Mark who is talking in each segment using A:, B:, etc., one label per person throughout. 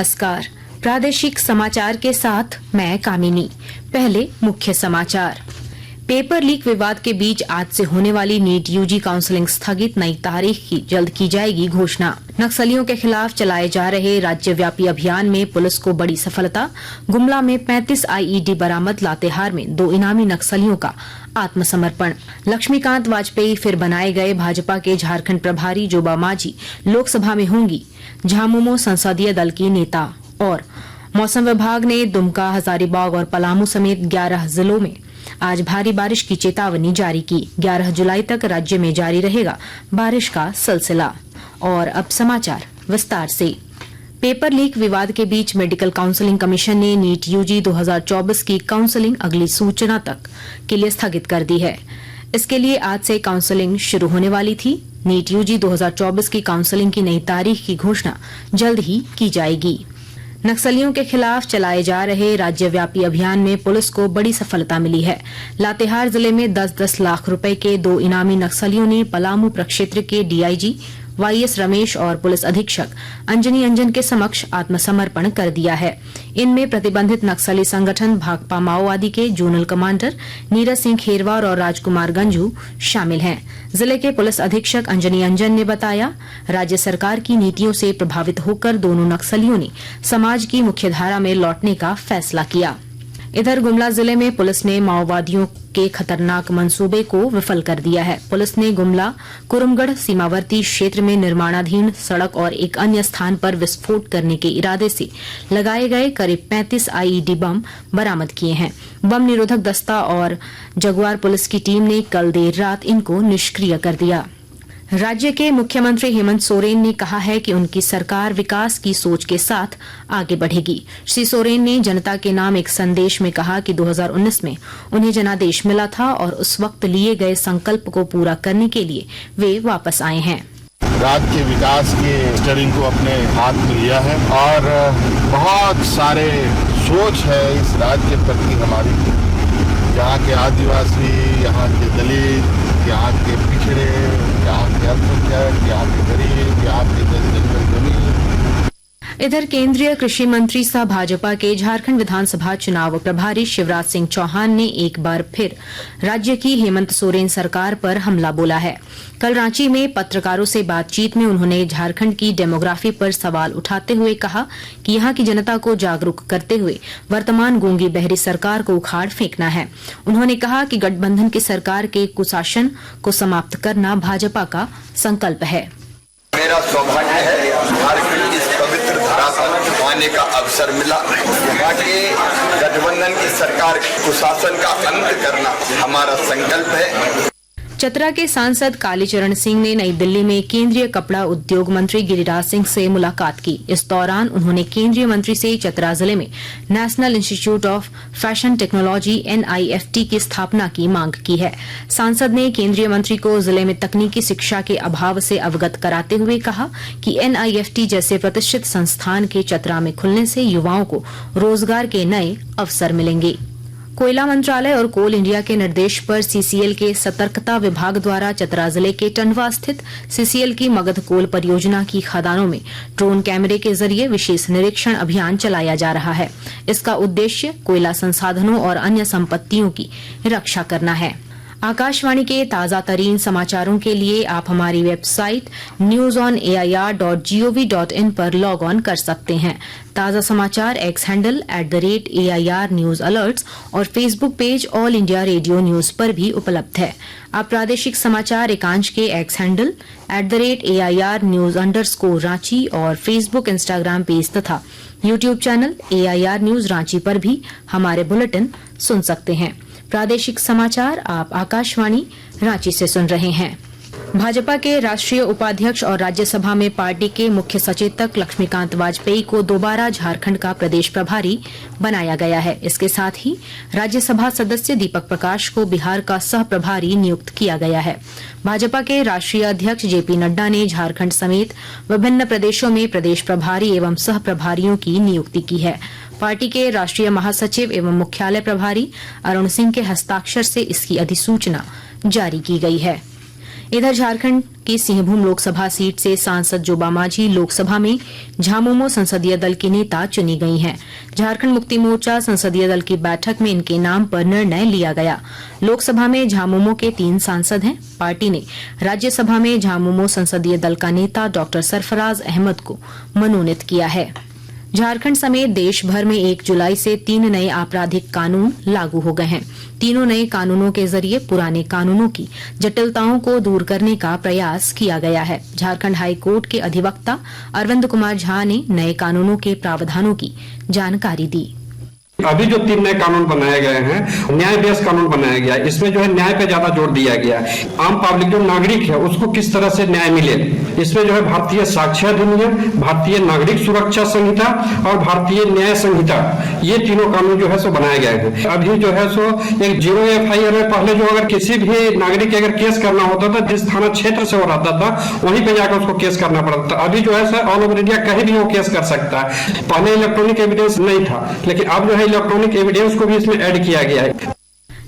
A: नमस्कार। प्रादेशिक समाचार के साथ मैं कामिनी। पहले मुख्य समाचार। पेपर लीक विवाद के बीच आज से होने वाली नीट यूजी काउंसलिंग स्थगित, नई तारीख की जल्द की जाएगी घोषणा। नक्सलियों के खिलाफ चलाए जा रहे राज्यव्यापी अभियान में पुलिस को बड़ी सफलता। गुमला में 35 आईईडी बरामद। लातेहार में 2 इनामी नक्सलियों का आत्मसमर्पण। लक्ष्मीकांत वाजपेयी फिर बनाए गए भाजपा के झारखंड प्रभारी। जोबा मांझी लोकसभा में होंगी झामुमो संसदीय दल की नेता। और मौसम विभाग ने दुमका, हजारीबाग और पलामू समेत 11 जिलों में आज भारी बारिश की चेतावनी जारी की। 11 जुलाई तक राज्य में जारी रहेगा बारिश का सिलसिला। और अब समाचार विस्तार से। पेपर लीक विवाद के बीच मेडिकल काउंसलिंग कमीशन ने नीट यूजी 2024 की काउंसलिंग अगली सूचना तक के लिए स्थगित कर दी है। इसके लिए आज से काउंसलिंग शुरू होने वाली थी। नीट यूजी 2024 की काउंसलिंग की नई तारीख की घोषणा जल्द ही की जाएगी। नक्सलियों के खिलाफ चलाए जा रहे राज्यव्यापी अभियान में पुलिस को बड़ी सफलता मिली है। लातेहार जिले में 10-10 लाख रुपए के 2 इनामी नक्सलियों ने पलामू प्रक्षेत्र के डीआईजी वाईएस रमेश और पुलिस अधीक्षक अंजनी अंजन के समक्ष आत्मसमर्पण कर दिया है। इनमें प्रतिबंधित नक्सली संगठन भाकपा माओवादी के जोनल कमांडर नीरज सिंह खेरवार और राजकुमार गंजू शामिल हैं। जिले के पुलिस अधीक्षक अंजनी अंजन ने बताया, राज्य सरकार की नीतियों से प्रभावित होकर दोनों नक्सलियों ने समाज की मुख्यधारा में लौटने का फैसला किया। इधर गुमला जिले में पुलिस ने माओवादियों के खतरनाक मंसूबे को विफल कर दिया है। पुलिस ने गुमला कुरुमगढ़ सीमावर्ती क्षेत्र में निर्माणाधीन सड़क और एक अन्य स्थान पर विस्फोट करने के इरादे से लगाए गए करीब 35 आईईडी बम बरामद किए हैं। बम निरोधक दस्ता और जगुआर पुलिस की टीम ने कल देर रात इनको निष्क्रिय कर दिया। राज्य के मुख्यमंत्री हेमंत सोरेन ने कहा है कि उनकी सरकार विकास की सोच के साथ आगे बढ़ेगी। श्री सोरेन ने जनता के नाम एक संदेश में कहा कि 2019 में उन्हें जनादेश मिला था और उस वक्त लिए गए संकल्प को पूरा करने के लिए वे वापस आए हैं।
B: राज्य के विकास के स्टीयरिंग को अपने हाथ में लिया है और बहुत सारे सोच है इस राज्य के प्रति हमारी। यहाँ के आदिवासी, यहाँ के दलित, यहाँ के पिछड़े, यहाँ के अल्पसंख्यक, यहाँ के गरीब, यहाँ के जंगल जमीन।
A: इधर केंद्रीय कृषि मंत्री सह भाजपा के झारखंड विधानसभा चुनाव प्रभारी शिवराज सिंह चौहान ने एक बार फिर राज्य की हेमंत सोरेन सरकार पर हमला बोला है। कल रांची में पत्रकारों से बातचीत में उन्होंने झारखंड की डेमोग्राफी पर सवाल उठाते हुए कहा कि यहां की जनता को जागरूक करते हुए वर्तमान गूंगी बहरी सरकार को उखाड़ फेंकना है। उन्होंने कहा कि गठबंधन की सरकार के कुशासन को समाप्त करना भाजपा का संकल्प है।
C: मेरा सौभाग्य है झारखंड इस पवित्र धरा पर आने का अवसर मिला। यहाँ के गठबंधन की सरकार कुशासन का अंत करना हमारा संकल्प है।
A: चतरा के सांसद कालीचरण सिंह ने नई दिल्ली में केंद्रीय कपड़ा उद्योग मंत्री गिरिराज सिंह से मुलाकात की। इस दौरान उन्होंने केंद्रीय मंत्री से चतरा जिले में national institute of fashion technology NIFT की स्थापना की मांग की है। सांसद ने केंद्रीय मंत्री को जिले में तकनीकी शिक्षा के अभाव से अवगत कराते हुए कहा कि NIFT जैसे प्रतिष्ठित संस्थान के चतरा में खुलने से युवाओं को रोजगार के नए अवसर मिलेंगे। कोयला मंत्रालय और कोल इंडिया के निर्देश पर CCL के सतर्कता विभाग द्वारा चतरा जिले के टंडवा स्थित CCL की मगध कोल परियोजना की खदानों में ड्रोन कैमरे के जरिए विशेष निरीक्षण अभियान चलाया जा रहा है। इसका उद्देश्य कोयला संसाधनों और अन्य संपत्तियों की रक्षा करना है। आकाशवाणी के ताजा तरीन समाचारों के लिए आप हमारी वेबसाइट newsonair.gov.in पर लॉग ऑन कर सकते हैं। ताजा समाचार X handle @AIR news alerts और Facebook page all India radio news पर भी उपलब्ध है। आप प्रादेशिक समाचार एकांश के X handle @AIR news _Ranchi और फेसबुक, इंस्टाग्राम पेज तथा YouTube channel AIR news Ranchi पर भी हमारे बुलेटिन सुन सकते हैं। प्रादेशिक समाचार आप आकाशवाणी रांची से सुन रहे हैं। भाजपा के राष्ट्रीय उपाध्यक्ष और राज्यसभा में पार्टी के मुख्य सचेतक लक्ष्मीकांत वाजपेयी को दोबारा झारखंड का प्रदेश प्रभारी बनाया गया है। इसके साथ ही राज्यसभा सदस्य दीपक प्रकाश को बिहार का सह प्रभारी नियुक्त किया गया है। भाजपा के राष्ट्रीय अध्यक्ष JP नड्डा ने झारखंड समेत विभिन्न प्रदेशों में प्रदेश प्रभारी एवं सह प्रभारियों की नियुक्ति की है। पार्टी के राष्ट्रीय महासचिव एवं मुख्यालय प्रभारी अरुण सिंह के हस्ताक्षर से इसकी अधिसूचना जारी की गई है। इधर झारखंड की सिंहभूम लोकसभा सीट से सांसद जोबा मांझी लोकसभा में झामुमो संसदीय दल की नेता चुनी गई हैं। झारखंड मुक्ति मोर्चा संसदीय दल की बैठक में इनके नाम पर निर्णय लिया गया। लोकसभा में झामुमो के 3 सांसद हैं। पार्टी ने राज्यसभा में झामुमो संसदीय दल का नेता डॉक्टर सरफराज अहमद को मनोनीत किया है। झारखंड समेत देश भर में 1 जुलाई से 3 नए आपराधिक कानून लागू हो गए हैं। तीनों नए कानूनों के जरिए पुराने कानूनों की जटिलताओं को दूर करने का प्रयास किया गया है। झारखंड हाई कोर्ट के अधिवक्ता अरविंद कुमार झा ने नए कानूनों के प्रावधानों की जानकारी दी।
D: अभी जो 3 नए कानून बनाए गए हैं, न्याय बेस कानून बनाया गया है, इसमें जो है न्याय पे ज्यादा जोर दिया गया है। आम पब्लिक जो नागरिक है उसको किस तरह से न्याय मिले, इसमें जो है भारतीय साक्ष्य अधिनियम, भारतीय नागरिक सुरक्षा संहिता और भारतीय न्याय संहिता, ये तीनों कानून जो है सो बनाए गए हैं। अभी जो है सो एक 0 FIR में पहले जो अगर किसी भी नागरिक के अगर केस करना होता था, जिस थाना क्षेत्र से वो रहता था वहीं पे जाकर उसको केस करना पड़ता था। अभी जो है सर ऑल ओवर इंडिया कहीं भी वो केस कर सकता है। पहले इलेक्ट्रॉनिक एविडेंस नहीं था, लेकिन अब जो है इलेक्ट्रॉनिक एविडेंस को भी इसमें ऐड किया गया है।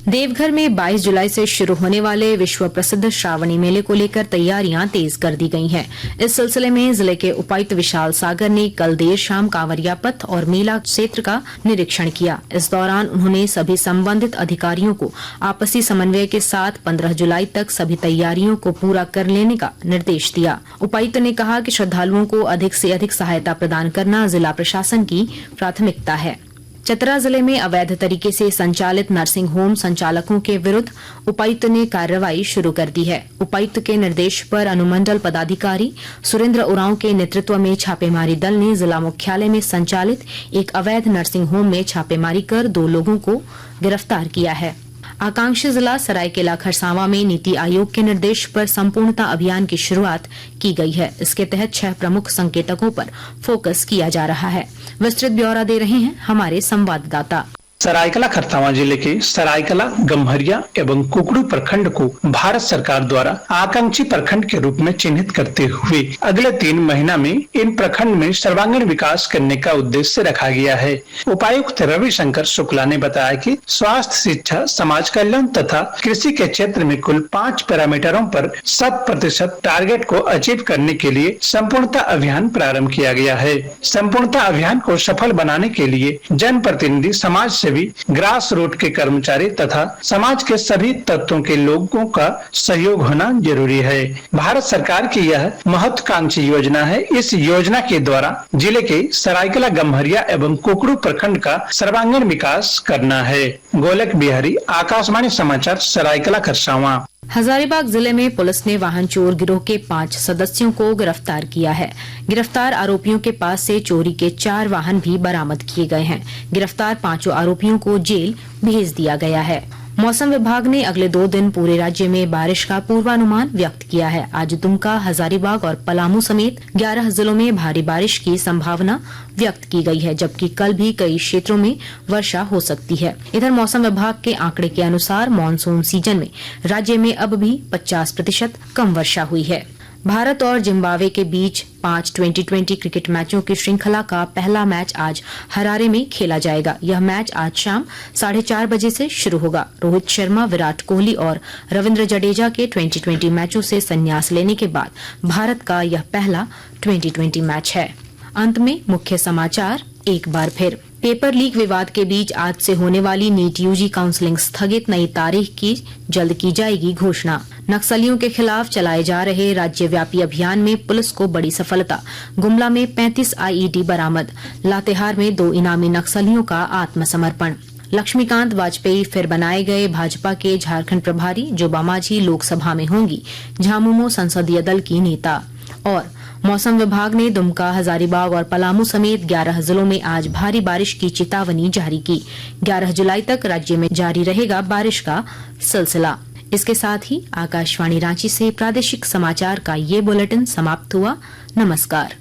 A: देवघर में 22 जुलाई से शुरू होने वाले विश्व प्रसिद्ध श्रावणी मेले को लेकर तैयारियां तेज कर दी गई हैं। इस सिलसिले में जिले के उपायुक्त विशाल सागर ने कल देर शाम कांवरिया पथ और मेला क्षेत्र का निरीक्षण किया। इस दौरान उन्होंने सभी संबंधित अधिकारियों को आपसी समन्वय के साथ 15 जुलाई तक सभी तैयारियों को पूरा कर लेने का निर्देश दिया। उपायुक्त ने कहा कि श्रद्धालुओं को अधिक से अधिक सहायता प्रदान करना जिला प्रशासन की प्राथमिकता है। चतरा जिले में अवैध तरीके से संचालित नर्सिंग होम संचालकों के विरुद्ध उपायुक्त ने कार्रवाई शुरू कर दी है। उपायुक्त के निर्देश पर अनुमंडल पदाधिकारी सुरेंद्र उरांव के नेतृत्व में छापेमारी दल ने जिला मुख्यालय में संचालित एक अवैध नर्सिंग होम में छापेमारी कर 2 लोगों को गिरफ्तार किया है। आकांक्षी जिला सरायकेला खरसावां में नीति आयोग के निर्देश पर संपूर्णता अभियान की शुरुआत की गई है। इसके तहत 6 प्रमुख संकेतकों पर फोकस किया जा रहा है। विस्तृत ब्यौरा दे रहे हैं हमारे संवाददाता।
E: सरायकेला खरसावां जिले के सरायकेला, गम्हरिया एवं कुकड़ू प्रखंड को भारत सरकार द्वारा आकांक्षी प्रखंड के रूप में चिन्हित करते हुए अगले 3 महीना में इन प्रखंड में सर्वांगीण विकास करने का उद्देश्य रखा गया है। उपायुक्त रविशंकर शुक्ला ने बताया कि स्वास्थ्य, शिक्षा, समाज कल्याण तथा कृषि के क्षेत्र में कुल 5 पैरामीटरों पर 100% टारगेट को अचीव करने के लिए संपूर्णता अभियान प्रारंभ किया गया है। संपूर्णता अभियान को सफल बनाने के लिए जनप्रतिनिधि, समाज से भी ग्रास रूट के कर्मचारी तथा समाज के सभी तत्वों के लोगों का सहयोग होना जरूरी है। भारत सरकार की यह महत्वाकांक्षी योजना है। इस योजना के द्वारा जिले के सरायकेला, गम्हरिया एवं कुकड़ू प्रखंड का सर्वांगीण विकास करना है। गोलक बिहारी, आकाशवाणी समाचार, सरायकेला खरसावां।
A: हजारीबाग जिले में पुलिस ने वाहन चोर गिरोह के 5 सदस्यों को गिरफ्तार किया है। गिरफ्तार आरोपियों के पास से चोरी के 4 वाहन भी बरामद किए गए हैं। गिरफ्तार 5 आरोपियों को जेल भेज दिया गया है। मौसम विभाग ने अगले 2 दिन पूरे राज्य में बारिश का पूर्वानुमान व्यक्त किया है। आज दुमका, हजारीबाग और पलामू समेत 11 जिलों में भारी बारिश की संभावना व्यक्त की गई है, जबकि कल भी कई क्षेत्रों में वर्षा हो सकती है। इधर मौसम विभाग के आंकड़े के अनुसार मानसून सीजन में राज्य में अब भी 50% कम वर्षा हुई है। भारत और जिम्बाब्वे के बीच 5 2020 क्रिकेट मैचों की श्रृंखला का पहला मैच आज हरारे में खेला जाएगा। यह मैच आज शाम 4:30 बजे से शुरू होगा। रोहित शर्मा, विराट कोहली और रविंद्र जडेजा के 2020 मैचों से संन्यास लेने के बाद भारत का यह पहला 2020 मैच है। अंत में मुख्य समाचार एक बार फिर। पेपर लीक विवाद के बीच आज से होने वाली नीट यूजी काउंसलिंग स्थगित, नई तारीख की जल्द की जाएगी घोषणा। नक्सलियों के खिलाफ चलाए जा रहे राज्यव्यापी अभियान में पुलिस को बड़ी सफलता। गुमला में 35 IED बरामद। लातेहार में 2 इनामी नक्सलियों का आत्मसमर्पण। लक्ष्मीकांत वाजपेयी फिर बनाए गए भाजपा के झारखंड प्रभारी। जोबा मांझी लोकसभा में होंगी झामुमो संसदीय दल की नेता। और मौसम विभाग ने दुमका, हजारीबाग और पलामू समेत 11 जिलों में आज भारी बारिश की चेतावनी जारी की। 11 जुलाई तक राज्य में जारी रहेगा बारिश का सिलसिला। इसके साथ ही आकाशवाणी रांची से प्रादेशिक समाचार का ये बुलेटिन समाप्त हुआ। नमस्कार।